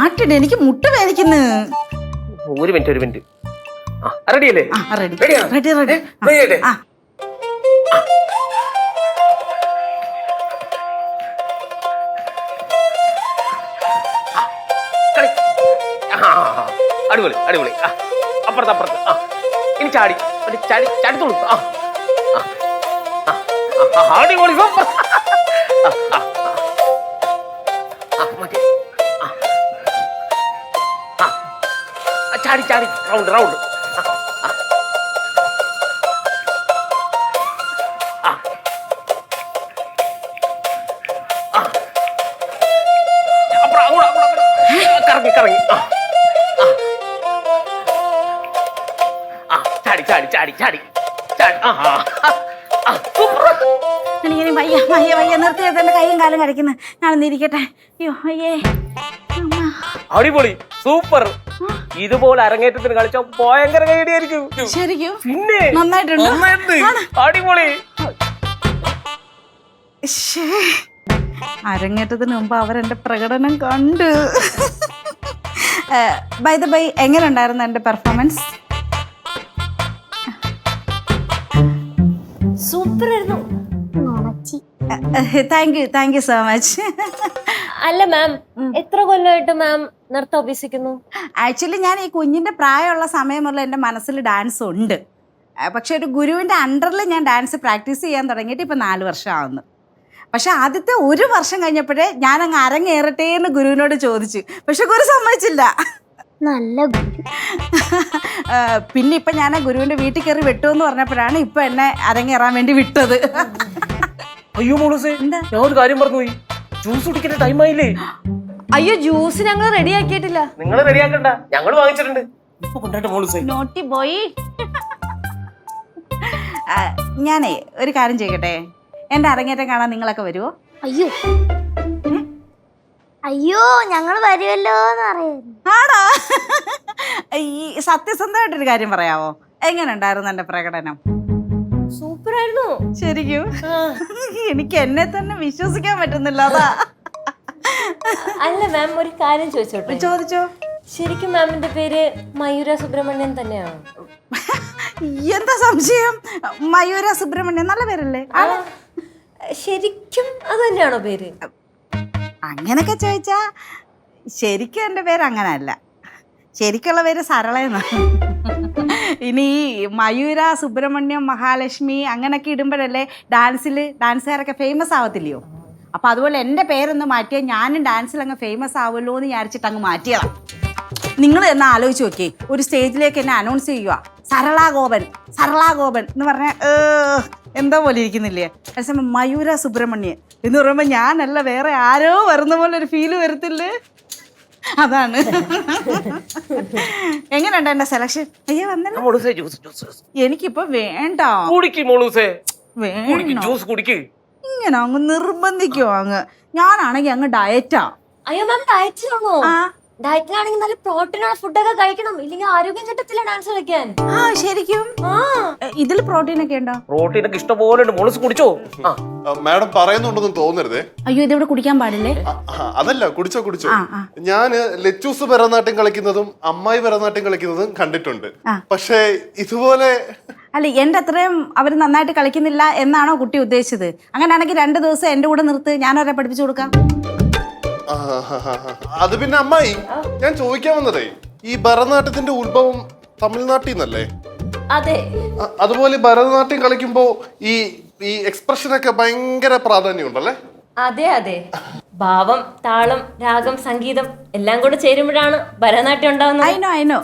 പാട്ടിട്, എനിക്ക് മുട്ട വേദിക്കുന്നു. ഒരു മിനിറ്റ്. റെഡി അല്ലേ? റെഡി. അടിപൊളി. അപ്പുറത്ത് ഇനി ചാടിത്തോളൂ. അടിപൊളി, സൂപ്പർ. ചാടി റൗണ്ട്. കറങ്ങി. ചാടി. വയ്യ നിർത്തിയത്, എന്റെ കൈയും കാലും കരയ്ക്കുന്നു. ഞാനൊന്ന് ഇരിക്കട്ടെ. അയ്യോ അയ്യേ. അടിപൊളി, സൂപ്പർ. ഇതുപോലെ അരങ്ങേറ്റത്തിന് കളിച്ചാൽ ഭയങ്കര കൈയടിയായിരിക്കും. ശരിക്കും? പിന്നെ നന്നായിട്ടുണ്ട്. അടിപൊളി. അരങ്ങേറ്റത്തിന് മുമ്പ് അവരെന്റെ പ്രകടനം കണ്ട്. ബൈ ദ ബൈ, എങ്ങനെ ഉണ്ടായിരുന്നു എന്റെ പെർഫോമൻസ്? സൂപ്പർ ആയിരുന്നു. Thank you so much. അല്ല മാം, എത്ര കൊല്ലമായിട്ട് മാം നൃത്തം അഭ്യസിക്കുന്നു? ആക്ച്വലി ഞാൻ ഈ കുഞ്ഞിന്റെ പ്രായമുള്ള സമയമുള്ള എൻ്റെ മനസ്സിൽ ഡാൻസ് ഉണ്ട്. പക്ഷെ ഒരു ഗുരുവിൻ്റെ അണ്ടറിൽ ഞാൻ ഡാൻസ് പ്രാക്ടീസ് ചെയ്യാൻ തുടങ്ങിയിട്ട് ഇപ്പം 4 വർഷമാകുന്നു. പക്ഷെ ആദ്യത്തെ 1 വർഷം കഴിഞ്ഞപ്പോഴേ ഞാനങ്ങ് അരങ്ങേറട്ടെ എന്ന് ഗുരുവിനോട് ചോദിച്ചു. പക്ഷെ ഗുരു സമ്മതിച്ചില്ല. നല്ല ഗുരു. പിന്നെ ഇപ്പം ഞാൻ ഗുരുവിൻ്റെ വീട്ടിൽ കയറി വെട്ടുമെന്ന് പറഞ്ഞപ്പോഴാണ് ഇപ്പം എന്നെ അരങ്ങേറാൻ വേണ്ടി വിട്ടത്. അയ്യോ മോളൂസേ, ഞാൻ ഒരു കാര്യം പറഞ്ഞുപോയി. ജ്യൂസ് കുടിക്കേണ്ട ടൈം ആയില്ലേ? അയ്യോ, ജ്യൂസ് ഞങ്ങൾ റെഡി ആക്കിയിട്ടില്ല. നിങ്ങൾ റെഡിയാക്കണ്ട, ഞങ്ങൾ വാങ്ങിച്ചിട്ടുണ്ട്. ഇപ്പൊ കൊണ്ടാട്ടെ മോളൂസേ. Naughty boy. ഞാനേ ഒരു കാര്യം ചെയ്യട്ടെ, എൻ്റെ അരങ്ങേറ്റം കാണാൻ നിങ്ങളൊക്കെ വരുമോ? അയ്യോ ഞങ്ങൾ വരുമല്ലോ എന്നറിയായിരുന്നു. ആണോ? ഈ സത്യസന്ധമായിട്ടൊരു കാര്യം പറയാമോ? എങ്ങനെ ഉണ്ടായിരുന്നു എൻ്റെ പ്രകടനം? സൂപ്പർ ആയിരുന്നു. ശരിക്കും? എനിക്ക് എന്നെ തന്നെ വിശ്വസിക്കാൻ പറ്റുന്നില്ല. അതാ. അല്ല മാം, ഒരു കാര്യം ചോദിച്ചോട്ടെ? ചോദിച്ചോ. ശരിക്കും മാമിന്റെ പേര് മയൂര സുബ്രഹ്മണ്യൻ തന്നെയാണോ? എന്താ സംശയം? മയൂര സുബ്രഹ്മണ്യൻ നല്ല പേരല്ലേ? ശരിക്കും അത് തന്നെയാണോ പേര്? അങ്ങനൊക്കെ ചോദിച്ചാ ശരിക്കും എൻ്റെ പേര് അങ്ങനല്ല. ശരിക്കുള്ള പേര് സരളയെന്ന. ഇനി ഈ മയൂര സുബ്രഹ്മണ്യം മഹാലക്ഷ്മി അങ്ങനെയൊക്കെ ഇടുമ്പോഴല്ലേ ഡാൻസുകാരൊക്കെ ഫേമസ് ആവത്തില്ലയോ? അപ്പം അതുപോലെ എൻ്റെ പേരൊന്ന് മാറ്റിയാൽ ഞാനും ഡാൻസിൽ അങ്ങ് ഫേമസ് ആവുമല്ലോ എന്ന് വിചാരിച്ചിട്ട് അങ്ങ് മാറ്റിയതാണ്. നിങ്ങൾ എന്നെ ആലോചിച്ച് നോക്കിയേ, ഒരു സ്റ്റേജിലേക്ക് എന്നെ അനൗൺസ് ചെയ്യുക, സരളാ ഗോപൻ എന്ന് പറഞ്ഞാൽ എന്തോ പോലെ ഇരിക്കുന്നില്ലേ? അതേസമയം മയൂര സുബ്രഹ്മണ്യൻ എന്ന് പറയുമ്പോൾ ഞാനല്ല, വേറെ ആരോ വരുന്ന പോലെ ഒരു ഫീല് വരത്തില്ലേ? അതാണ്. എങ്ങനെയുണ്ട് എന്റെ സെലക്ഷൻ? അയ്യോ വന്നല്ലോ. എനിക്കിപ്പോ വേണ്ട. ഇങ്ങനെ അങ്ങ് നിർബന്ധിക്കുവോ? അങ്ങ് ഞാനാണെങ്കി അങ്ങ് ഡയറ്റാ. അയ്യോ മാം, ഡയറ്റിലാണോ? ഡയറ്റിലാണെങ്കിൽ നല്ല പ്രോട്ടീനുള്ള ഫുഡൊക്കെ കഴിക്കണം, ഇല്ലെങ്കിൽ ആരോഗ്യം കിട്ടത്തില്ല ഡാൻസ് കളിക്കാൻ. ശരിക്കും? ഇതിൽ പ്രോട്ടീൻ ഒക്കെ ഉണ്ടോ? പ്രോട്ടീൻ ഒക്കെ ഇഷ്ടംപോലെ ഉണ്ട്. മോളൂസ് കുടിച്ചോ? മാഡം പറയുന്നുണ്ടെന്ന് തോന്നരുതേ. അയ്യോ, ഇതിവിടെ കുടിക്കാൻ പാടില്ലേ? അതല്ല, കുടിച്ചോ. ഞാന് ലച്ചൂസ് ഭരതനാട്യം കളിക്കുന്നതും അമ്മായി ഭരതനാട്യം കളിക്കുന്നതും കണ്ടിട്ടുണ്ട്. പക്ഷേ ഇതുപോലെ അല്ല, എന്റെ അത്രയും അവർ നന്നായിട്ട് കളിക്കുന്നില്ല എന്നാണോ കുട്ടി ഉദ്ദേശിച്ചത്? അങ്ങനെയാണെങ്കിൽ 2 ദിവസം എന്റെ കൂടെ നിർത്ത്, ഞാനവരെ പഠിപ്പിച്ചു കൊടുക്കാം. അത് പിന്നെ അമ്മായി, ഞാൻ ചോദിക്കാൻ വന്നതേ, ഈ ഭരതനാട്യത്തിന്റെ ഉത്ഭവം തമിഴ്നാട്ടിൽ നിന്നല്ലേ? അതെ. അതുപോലെ ഭരതനാട്യം കളിക്കുമ്പോ ഈ എക്സ്പ്രഷനൊക്കെ ഭയങ്കര പ്രാധാന്യമുണ്ടല്ലേ? അതെ. ഭാവം, താളം, രാഗം, സംഗീതം എല്ലാം കൂടെ ചേരുമ്പോഴാണ് ഭരതനാട്യം ഉണ്ടാവുന്നത്. I know.